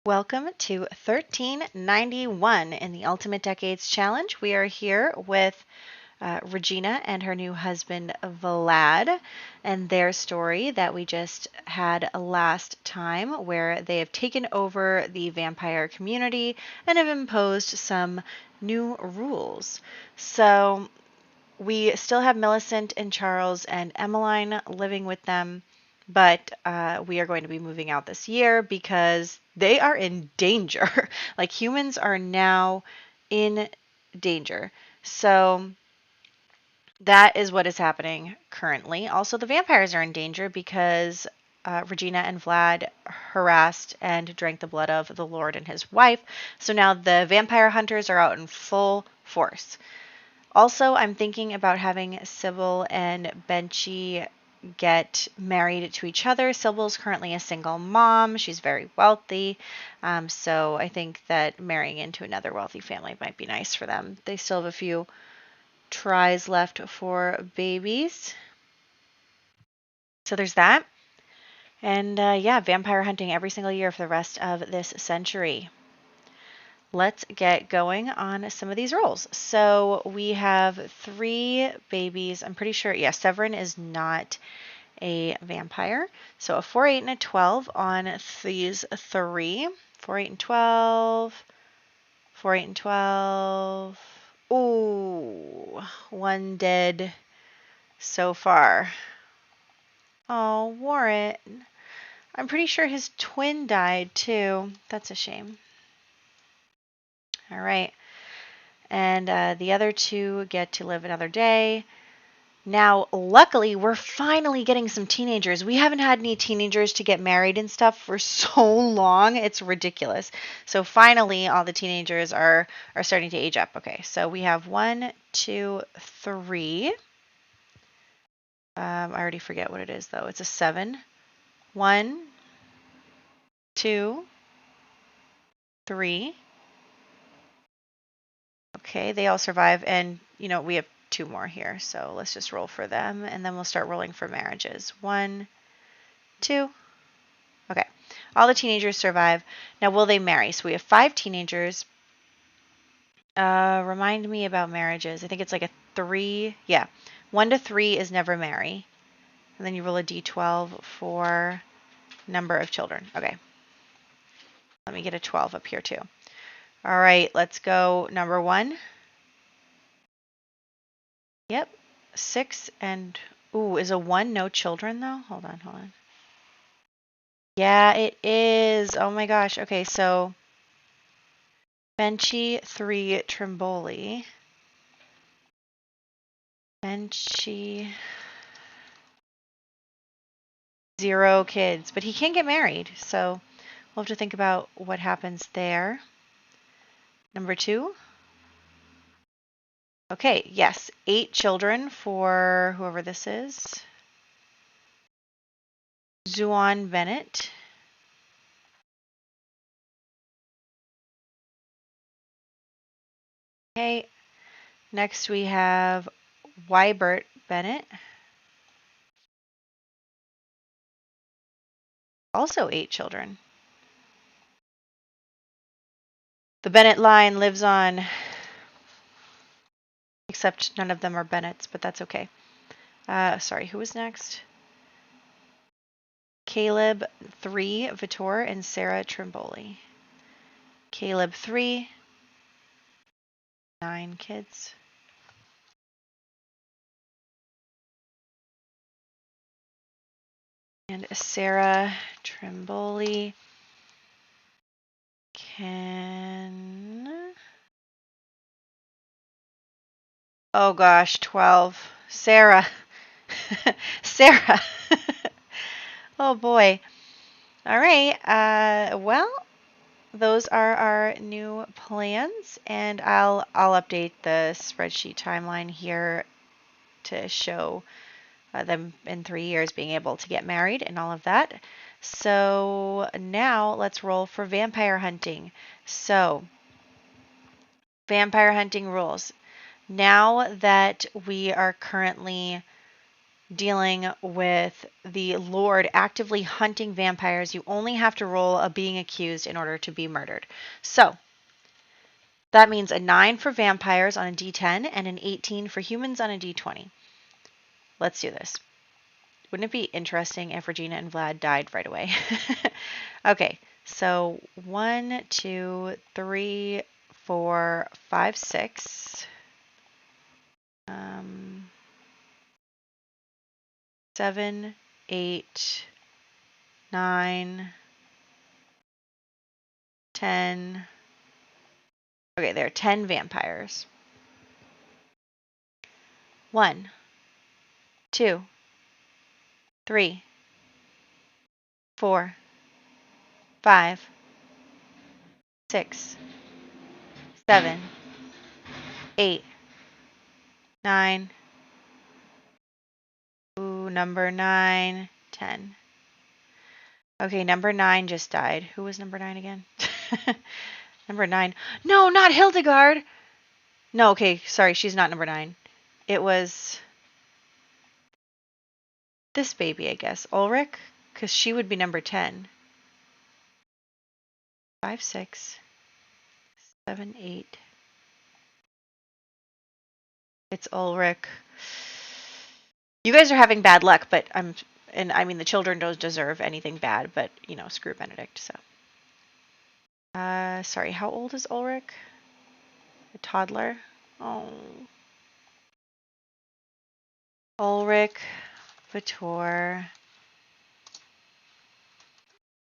Welcome to 1391 in the Ultimate Decades Challenge. We are here with Regina and her new husband Vlad and their story that we just had last time, where they have taken over the vampire community and have imposed some new rules. So we still have Millicent and Charles and Emmeline living with them, but we are going to be moving out this year because they are in danger. Like, humans are now in danger. So that is what is happening currently. Also, the vampires are in danger because Regina and Vlad harassed and drank the blood of the Lord and his wife. So now the vampire hunters are out in full force. Also, I'm thinking about having Sybil and Benchy get married to each other. Sybil's currently a single mom. She's very wealthy. So I think that marrying into another wealthy family might be nice for them. They still have a few tries left for babies. So there's that. And yeah, vampire hunting every single year for the rest of this century. Let's get going on some of these rolls. So we have 3 babies. I'm pretty sure, yeah, Severin is not a vampire. So a 4, 8, and a 12 on these 3. 4, 8, and 12. 4, 8, and 12. Ooh, 1 dead so far. Oh, Warren. I'm pretty sure his twin died too. That's a shame. All right. And the other 2 get to live another day. Now, luckily, we're finally getting some teenagers. We haven't had any teenagers to get married and stuff for so long. It's ridiculous. So finally, all the teenagers are starting to age up. Okay, so we have 1, 2, 3. I already forget what it is, though. It's a 7. 1, 2, 3. Okay, they all survive, and we have 2 more here, so let's just roll for them, and then we'll start rolling for marriages. 1, 2. Okay, all the teenagers survive. Now, will they marry? So we have 5 teenagers. Remind me about marriages. I think it's like a 3. Yeah, 1 to 3 is never marry, and then you roll a d12 for number of children. Okay, let me get a 12 up here too. All right, let's go number 1. Yep, 6 and, ooh, is a 1 no children though? Hold on. Yeah, it is. Oh my gosh. Okay, so Benchy 3 Trimboli. Benchy 0 kids, but he can get married, so we'll have to think about what happens there. Number 2. Okay, yes, 8 children for whoever this is. Zuan Bennett. Okay, next we have Wybert Bennett. Also 8 children. The Bennett line lives on, except none of them are Bennetts, but that's okay. Sorry, who was next? Caleb 3 Vitor and Sarah Trimboli. Caleb 3, 9 kids. And Sarah Trimboli can... Oh gosh, 12. Sarah. Sarah. Oh boy. All right. Well, those are our new plans, and I'll update the spreadsheet timeline here to show them in 3 years being able to get married and all of that. So now let's roll for vampire hunting. So vampire hunting rules. Now that we are currently dealing with the Lord actively hunting vampires. You only have to roll a being accused in order to be murdered. So that means a 9 for vampires on a d10 and an 18 for humans on a d20. Let's do this. Wouldn't it be interesting if Regina and Vlad died right away? Okay, so 1, 2, 3, 4, 5, 6. 7, 8, 9, 10. Okay, there are 10 vampires. 1, 2, 3, 4, 5, 6, 7, 8, 9. Ooh, number 9, 10. Okay, number 9 just died. Who was number 9 again? Number 9. No, not Hildegard. No, okay, sorry, she's not number 9. It was this baby, I guess. Ulrich? Because she would be number 10. 5, 6, 7, 8. It's Ulrich. You guys are having bad luck, but and I mean, the children don't deserve anything bad, but, you know, screw Benedict, so. Sorry, how old is Ulrich? A toddler? Oh. Ulrich Vitor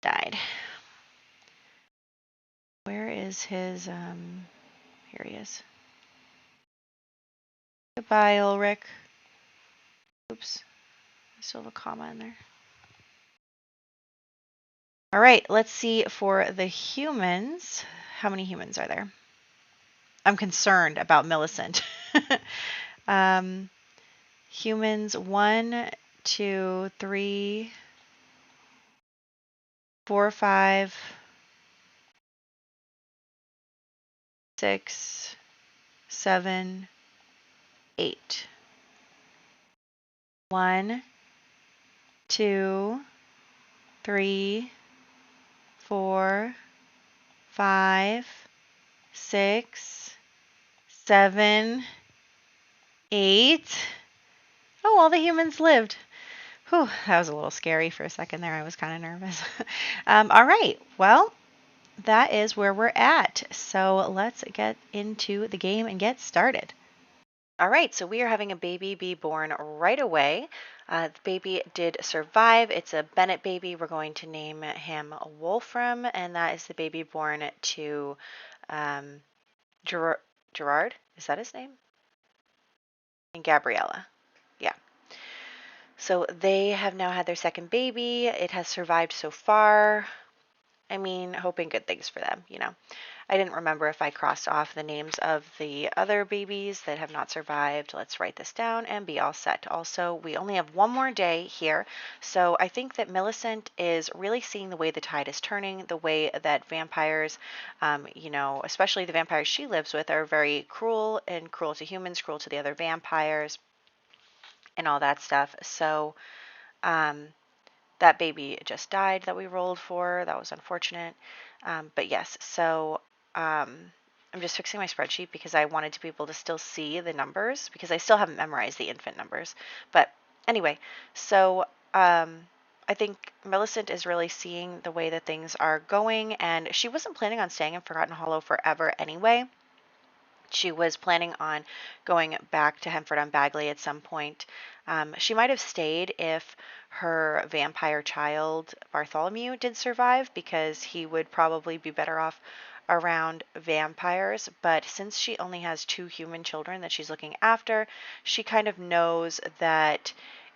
died. Where is his, here he is. Goodbye, Ulrich. Oops, I still have a comma in there. All right, let's see for the humans. How many humans are there? I'm concerned about Millicent. Humans, 1, 2, 3, 4, 5, 6, 7, 8. 1, 2, 3, 4, 5, 6, 7, 8. Oh, all the humans lived. Whew, that was a little scary for a second there. I was kind of nervous. All right, well, that is where we're at. So let's get into the game and get started. All right, so we are having a baby be born right away. The baby did survive. It's a Bennett baby. We're going to name him Wolfram, and that is the baby born to Gerard. Is that his name? And Gabriella. Yeah. So they have now had their second baby. It has survived so far. I mean, hoping good things for them, you know. I didn't remember if I crossed off the names of the other babies that have not survived. Let's write this down and be all set. Also, we only have one more day here, so I think that Millicent is really seeing the way the tide is turning, the way that vampires, you know, especially the vampires she lives with, are very cruel and cruel to humans, cruel to the other vampires, and all that stuff. So, that baby just died that we rolled for. That was unfortunate. But yes, so I'm just fixing my spreadsheet because I wanted to be able to still see the numbers because I still haven't memorized the infant numbers. But anyway, so I think Millicent is really seeing the way that things are going, and she wasn't planning on staying in Forgotten Hollow forever anyway. She was planning on going back to Hanford on Bagley at some point. She might have stayed if her vampire child, Bartholomew, did survive, because he would probably be better off around vampires. But since she only has 2 human children that she's looking after, she kind of knows that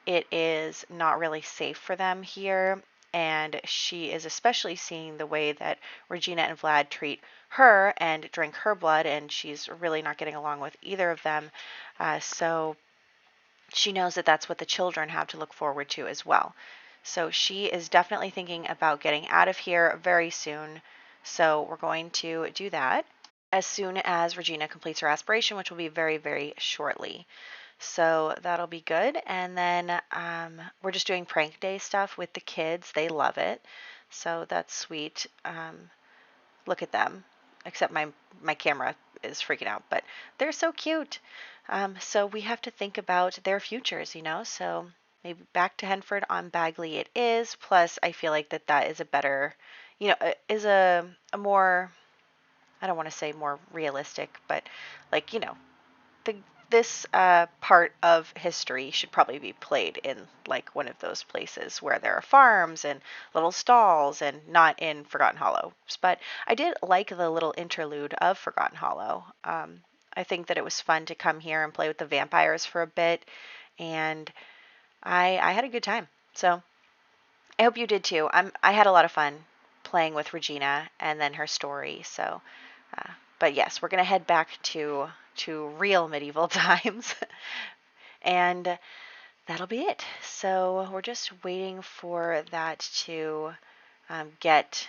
it is not really safe for them here. And she is especially seeing the way that Regina and Vlad treat her and drink her blood, and she's really not getting along with either of them. So she knows that that's what the children have to look forward to as well. So she is definitely thinking about getting out of here very soon. So we're going to do that as soon as Regina completes her aspiration, which will be very, very shortly. So that'll be good. And then we're just doing prank day stuff with the kids. They love it. So that's sweet. Look at them. Except my camera is freaking out, but they're so cute. So we have to think about their futures, So maybe back to Hanford on Bagley it is. Plus, I feel like that is a better, is a more, I don't want to say more realistic, but like, the this part of history should probably be played in like one of those places where there are farms and little stalls and not in Forgotten Hollows. But I did like the little interlude of Forgotten Hollow. I think that it was fun to come here and play with the vampires for a bit, and I had a good time. So I hope you did too. I had a lot of fun playing with Regina and then her story. So, but yes, we're gonna head back to real medieval times, and that'll be it. So we're just waiting for that to get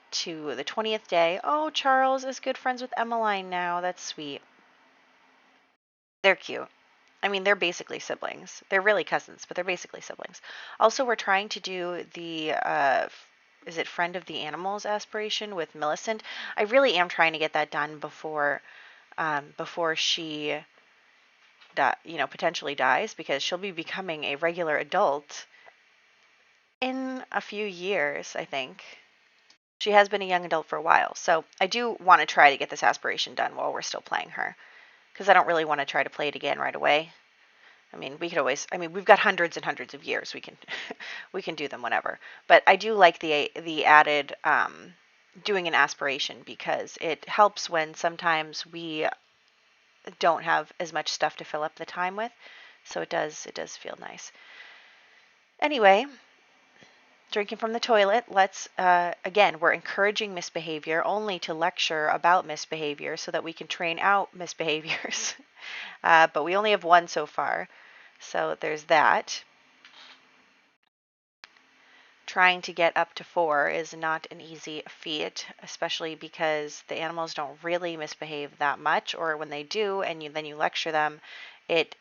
to the 20th day. Oh, Charles is good friends with Emmeline now. That's sweet. They're cute. I mean, they're basically siblings. They're really cousins, but they're basically siblings. Also, we're trying to do the is it Friend of the Animals aspiration with Millicent. I really am trying to get that done before she potentially dies, because she'll be becoming a regular adult in a few years, I think. She has been a young adult for a while, so I do want to try to get this aspiration done while we're still playing her, because I don't really want to try to play it again right away. I mean, we've got hundreds and hundreds of years. We can we can do them whenever. But I do like the added doing an aspiration, because it helps when sometimes we don't have as much stuff to fill up the time with. So it does feel nice. Anyway, drinking from the toilet. Let's again, we're encouraging misbehavior only to lecture about misbehavior so that we can train out misbehaviors. But we only have one so far. So there's that. Trying to get up to 4 is not an easy feat, especially because the animals don't really misbehave that much, or when they do, and then you lecture them, it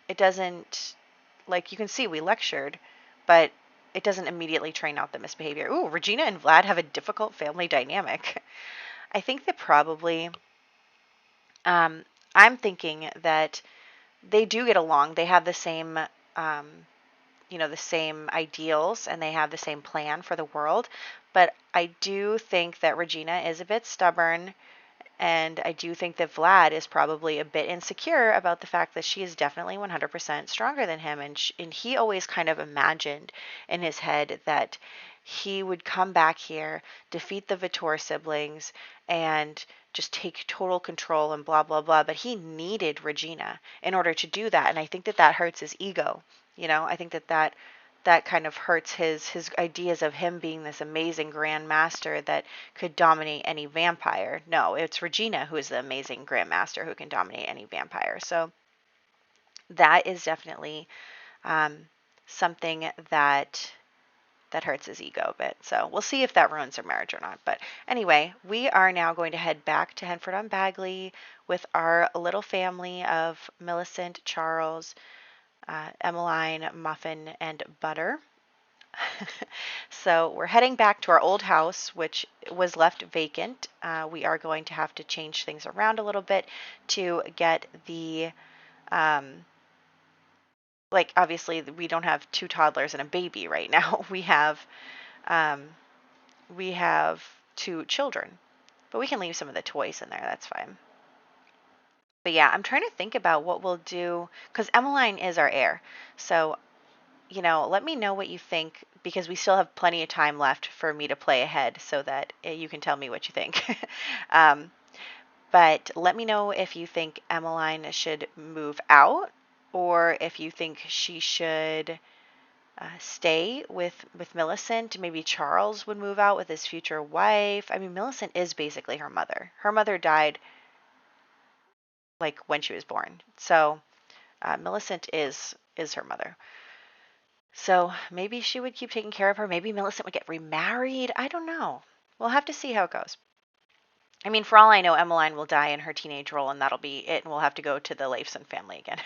it doesn't, like, you can see we lectured, but it doesn't immediately train out the misbehavior. Ooh, Regina and Vlad have a difficult family dynamic. I think that probably, I'm thinking that they do get along. They have the same the same ideals, and they have the same plan for the world. But I do think that Regina is a bit stubborn, and I do think that Vlad is probably a bit insecure about the fact that she is definitely 100% stronger than him. And he always kind of imagined in his head that he would come back here, defeat the Vitor siblings, and just take total control and blah, blah, blah. But he needed Regina in order to do that. And I think that hurts his ego. I think that kind of hurts his ideas of him being this amazing grand master that could dominate any vampire. No, it's Regina who is the amazing grand master who can dominate any vampire. So that is definitely something that hurts his ego a bit. So we'll see if that ruins their marriage or not. But anyway, we are now going to head back to Hanford on Bagley with our little family of Millicent, Charles, Emmeline, Muffin, and Butter. So we're heading back to our old house, which was left vacant. We are going to have to change things around a little bit to get the, like, obviously we don't have 2 toddlers and a baby right now. Um, we have 2 children, but we can leave some of the toys in there. That's fine. But yeah, I'm trying to think about what we'll do, because Emmeline is our heir. So let me know what you think, because we still have plenty of time left for me to play ahead so that you can tell me what you think. But let me know if you think Emmeline should move out, or if you think she should stay with Millicent. Maybe Charles would move out with his future wife. I mean, Millicent is basically her mother. Her mother died like when she was born. So Millicent is her mother. So maybe she would keep taking care of her. Maybe Millicent would get remarried. I don't know. We'll have to see how it goes. I mean, for all I know, Emmeline will die in her teenage role, and that'll be it, and we'll have to go to the Leifson family again.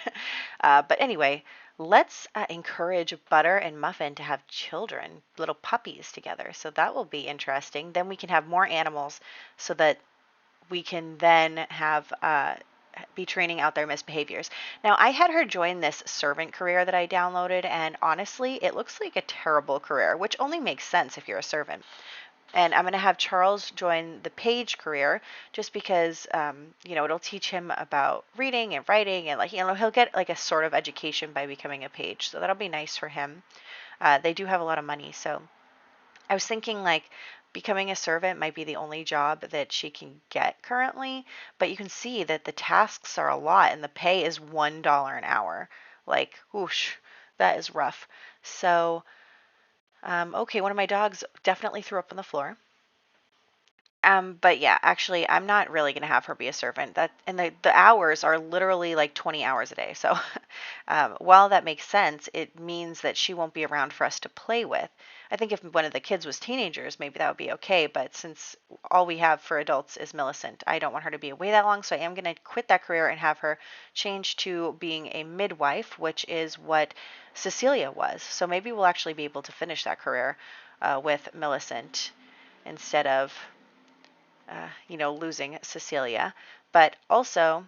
But anyway, let's encourage Butter and Muffin to have children, little puppies together. So that will be interesting. Then we can have more animals so that we can then have be training out their misbehaviors. Now, I had her join this servant career that I downloaded, and honestly, it looks like a terrible career, which only makes sense if you're a servant. And I'm going to have Charles join the page career just because, it'll teach him about reading and writing, and he'll get like a sort of education by becoming a page. So that'll be nice for him. They do have a lot of money, so I was thinking like becoming a servant might be the only job that she can get currently, but you can see that the tasks are a lot and the pay is $1 an hour. Like, whoosh, that is rough. So, okay, one of my dogs definitely threw up on the floor. But yeah, actually, I'm not really gonna have her be a servant. And the hours are literally like 20 hours a day. So, while that makes sense, it means that she won't be around for us to play with. I think if one of the kids was teenagers, maybe that would be okay. But since all we have for adults is Millicent, I don't want her to be away that long. So I am gonna quit that career and have her change to being a midwife, which is what Cecilia was. So maybe we'll actually be able to finish that career with Millicent instead of losing Cecilia. But also,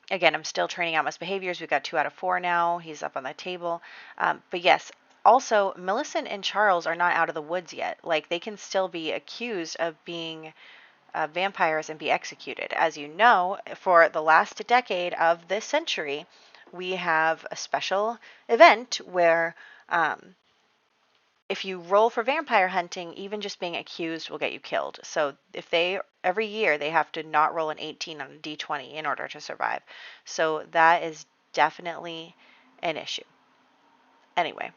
again, I'm still training out misbehaviors. We've got 2 out of 4 now. He's up on the table. But yes, also, Millicent and Charles are not out of the woods yet. Like, they can still be accused of being vampires and be executed. As you know, for the last decade of this century, we have a special event where if you roll for vampire hunting, even just being accused will get you killed. So every year they have to not roll an 18 on a d20 in order to survive. So that is definitely an issue. Anyway,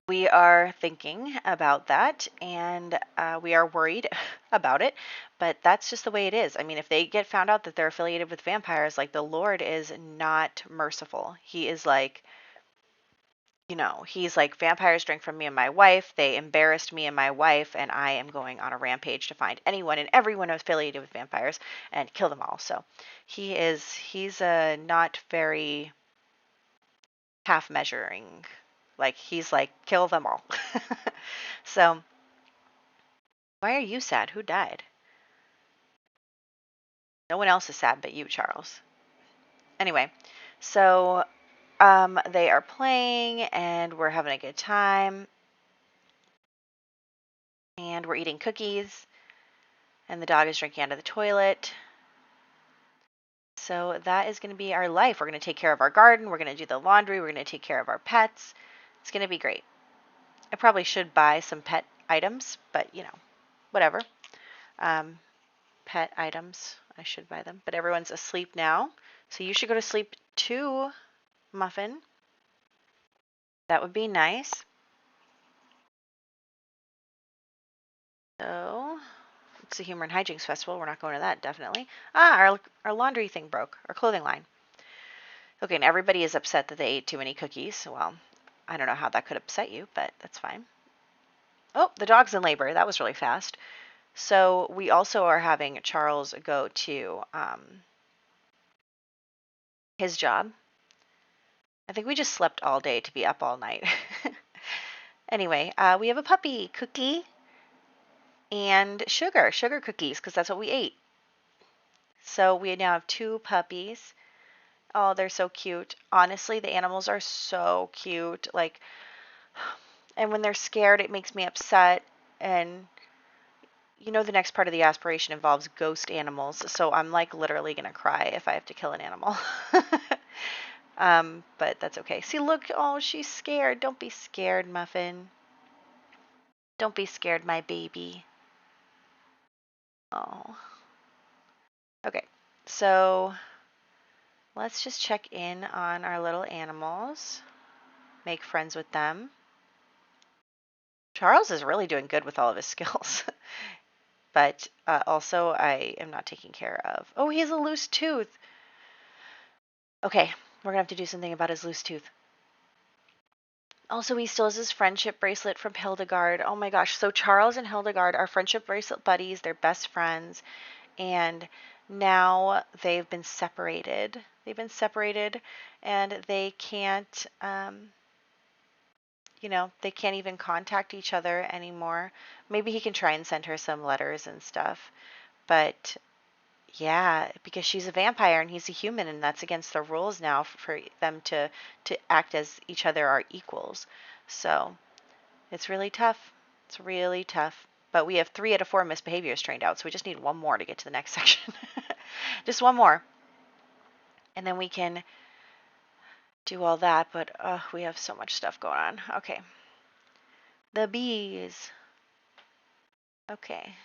we are thinking about that, and we are worried about it, but that's just the way it is. I mean, if they get found out that they're affiliated with vampires, like, the Lord is not merciful. He is like, he's like, vampires drank from me and my wife. They embarrassed me and my wife, and I am going on a rampage to find anyone and everyone affiliated with vampires and kill them all. So he's not very half measuring. Like, he's like, kill them all. So, why are you sad? Who died? No one else is sad but you, Charles. Anyway, so they are playing and we're having a good time. And we're eating cookies. And the dog is drinking out of the toilet. So that is going to be our life. We're going to take care of our garden. We're going to do the laundry. We're going to take care of our pets. It's going to be great. I probably should buy some pet items, but whatever. Pet items, I should buy them. But everyone's asleep now. So you should go to sleep too, Muffin. That would be nice. So it's the Humor and Hijinks Festival. We're not going to that, definitely. Our laundry thing broke. Our clothing line. Okay, and everybody is upset that they ate too many cookies. Well, I don't know how that could upset you, but that's fine. Oh, the dog's in labor. That was really fast. So we also are having Charles go to his job. I think we just slept all day to be up all night. Anyway, we have a puppy, Cookie, and sugar cookies, because that's what we ate. So we now have 2 puppies. Oh, they're so cute. Honestly, the animals are so cute. Like, and when they're scared, it makes me upset. And the next part of the aspiration involves ghost animals, so I'm like literally gonna cry if I have to kill an animal. But that's okay. See, look, oh, she's scared. Don't be scared, Muffin. Don't be scared, my baby. Oh. Okay, so let's just check in on our little animals. Make friends with them. Charles is really doing good with all of his skills. But also, I am not taking care of. Oh, he has a loose tooth. Okay, we're going to have to do something about his loose tooth. Also, he still has his friendship bracelet from Hildegard. Oh my gosh. So Charles and Hildegard are friendship bracelet buddies. They're best friends. And now they've been separated. They've been separated and they can't, they can't even contact each other anymore. Maybe he can try and send her some letters and stuff. But yeah, because she's a vampire and he's a human, and that's against the rules now for them to act as each other are equals. So it's really tough. It's really tough. But we have 3 out of 4 misbehaviors trained out, so we just need one more to get to the next section. Just one more. And then we can do all that, but we have so much stuff going on. Okay. The bees. Okay.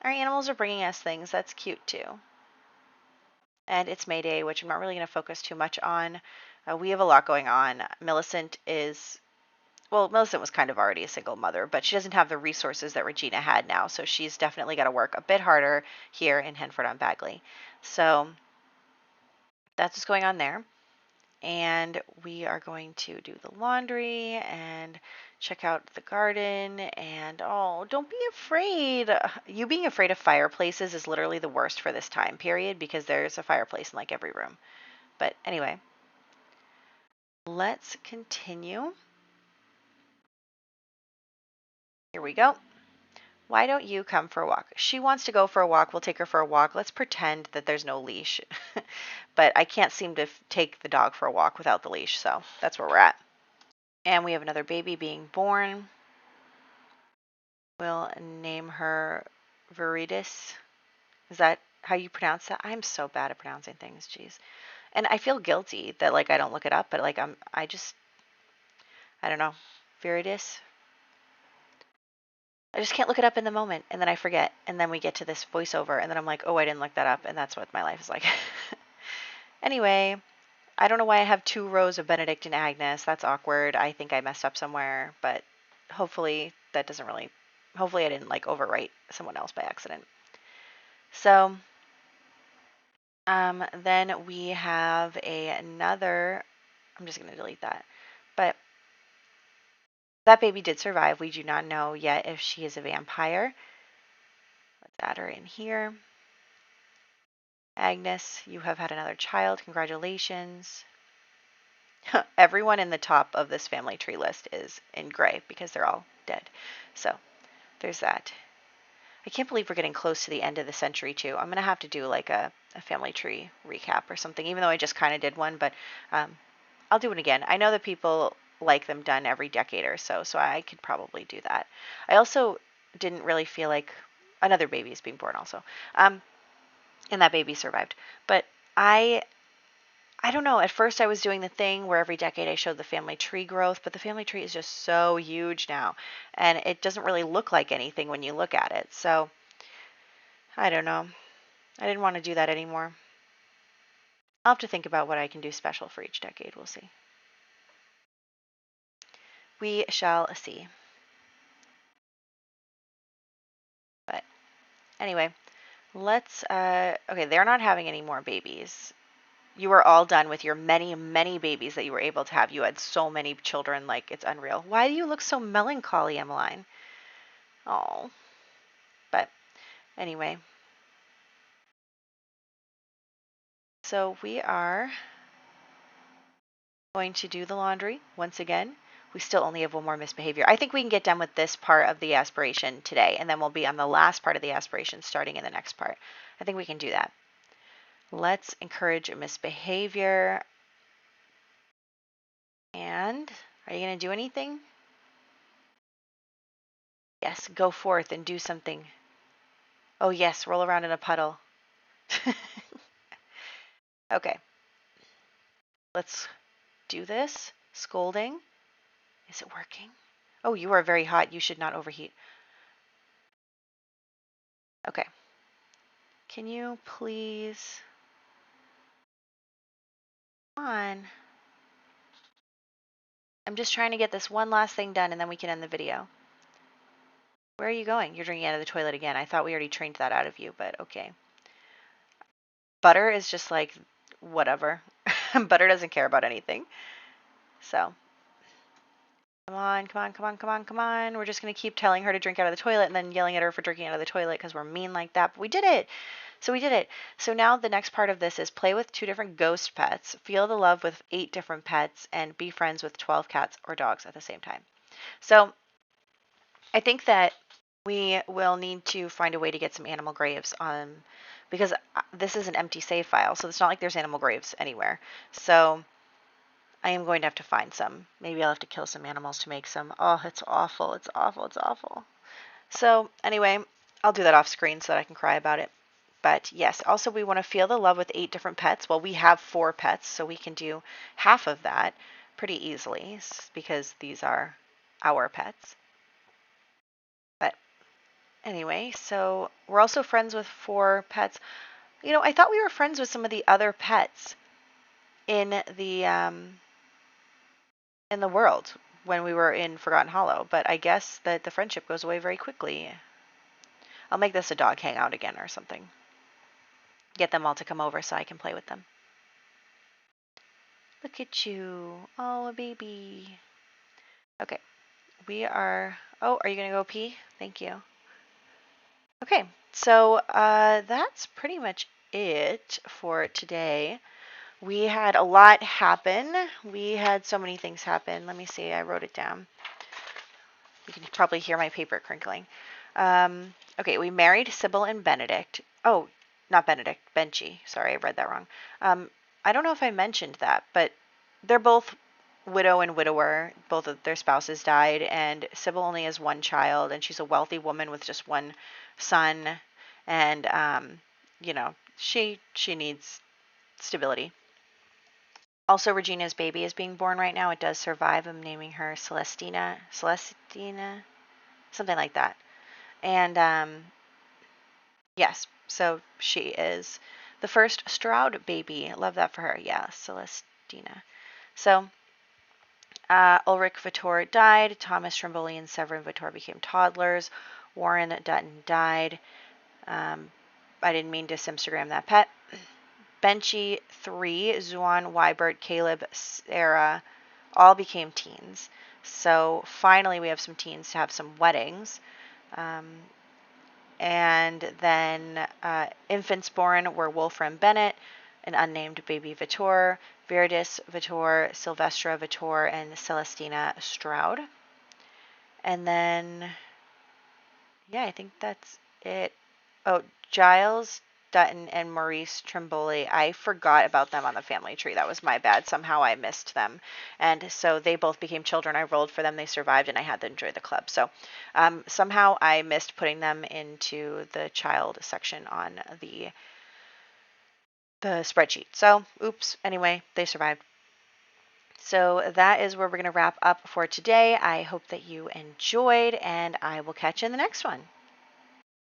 Our animals are bringing us things. That's cute too. And it's May Day, which I'm not really going to focus too much on. We have a lot going on. Millicent was kind of already a single mother, but she doesn't have the resources that Regina had now, so she's definitely got to work a bit harder here in Hanford on Bagley. So that's what's going on there. And we are going to do the laundry and check out the garden. And oh, don't be afraid. You being afraid of fireplaces is literally the worst for this time period because there's a fireplace in like every room. But anyway, let's continue. Here we go. Why don't you come for a walk? She wants to go for a walk. We'll take her for a walk. Let's pretend that there's no leash. But I can't seem to take the dog for a walk without the leash, so that's where we're at. And we have another baby being born. We'll name her Viridis. Is that how you pronounce that? I'm so bad at pronouncing things, jeez. And I feel guilty that like I don't look it up, but like I don't know. Viridis. I just can't look it up in the moment, and then I forget, and then we get to this voiceover, and then I'm like, oh, I didn't look that up, and that's what my life is like. Anyway, I don't know why I have 2 rows of Benedict and Agnes. That's awkward. I think I messed up somewhere, but hopefully that doesn't really, hopefully I didn't like overwrite someone else by accident. So then we have another, I'm just going to delete that, but that baby did survive. We do not know yet if she is a vampire. Let's add her in here. Agnes, you have had another child. Congratulations. Everyone in the top of this family tree list is in gray because they're all dead. So there's that. I can't believe we're getting close to the end of the century too. I'm going to have to do like a family tree recap or something, even though I just kind of did one, but I'll do it again. I know that people like them done every decade or so, so I could probably do that. I also didn't really feel like another baby is being born also. And that baby survived. But I don't know. At first, I was doing the thing where every decade I showed the family tree growth, but the family tree is just so huge now, and it doesn't really look like anything when you look at it. So I don't know. I didn't want to do that anymore. I'll have to think about what I can do special for each decade. We'll see. We shall see. But anyway, let's. Okay, they're not having any more babies. You are all done with your many, many babies that you were able to have. You had so many children, like it's unreal. Why do you look so melancholy, Emmeline? Oh. But anyway. So we are going to do the laundry once again. We still only have one more misbehavior. I think we can get done with this part of the aspiration today, and then we'll be on the last part of the aspiration starting in the next part. I think we can do that. Let's encourage a misbehavior. And are you going to do anything? Yes, go forth and do something. Oh, yes, roll around in a puddle. Okay. Let's do this. Scolding. Is it working? Oh, you are very hot. You should not overheat. Okay. Can you please... Come on. I'm just trying to get this one last thing done and then we can end the video. Where are you going? You're drinking out of the toilet again. I thought we already trained that out of you, but okay. Butter is just like, whatever. Butter doesn't care about anything. So, Come on, come on, come on, come on, come on. We're just going to keep telling her to drink out of the toilet and then yelling at her for drinking out of the toilet because we're mean like that. But we did it. So we did it. So now the next part of this is play with 2 different ghost pets, feel the love with 8 different pets, and be friends with 12 cats or dogs at the same time. So I think that we will need to find a way to get some animal graves because this is an empty save file, so it's not like there's animal graves anywhere. So I am going to have to find some. Maybe I'll have to kill some animals to make some. Oh, it's awful. It's awful. It's awful. So anyway, I'll do that off screen so that I can cry about it. But yes, also we want to feel the love with 8 different pets. Well, we have 4 pets, so we can do half of that pretty easily because these are our pets. But anyway, so we're also friends with 4 pets. You know, I thought we were friends with some of the other pets in the world when we were in Forgotten Hollow, but I guess that the friendship goes away very quickly. I'll make this a dog hangout again or something. Get them all to come over so I can play with them. Look at you. Oh, a baby. Okay, we are... Oh, are you going to go pee? Thank you. Okay, so that's pretty much it for today. We had a lot happen. We had so many things happen. Let me see. I wrote it down. You can probably hear my paper crinkling. Okay, we married Sybil and Benedict. Oh, not Benedict, Benchy. Sorry, I read that wrong. I don't know if I mentioned that, but they're both widow and widower. Both of their spouses died, and Sybil only has 1 child, and she's a wealthy woman with just 1 son. And, you know, she needs stability. Also, Regina's baby is being born right now. It does survive. I'm naming her Celestina, something like that. And yes, so she is the first Stroud baby. Love that for her. Yeah, Celestina. So Ulrich Vittor died. Thomas Stromboli and Severin Vittor became toddlers. Warren Dutton died. I didn't mean to Simstagram that pet. Benchy 3, Zuan, Wybert, Caleb, Sarah, all became teens. So finally we have some teens to have some weddings. And then infants born were Wolfram Bennett, an unnamed baby Vittor, Viridis Vittor, Sylvestra Vittor, and Celestina Stroud. And then, yeah, I think that's it. Oh, Giles Dutton and Maurice Trimboli. I forgot about them on the family tree. That was my bad. Somehow I missed them. And so they both became children. I rolled for them. They survived, and I had them join the club. So somehow I missed putting them into the child section on the spreadsheet. So, oops. Anyway, they survived. So that is where we're going to wrap up for today. I hope that you enjoyed, and I will catch you in the next one.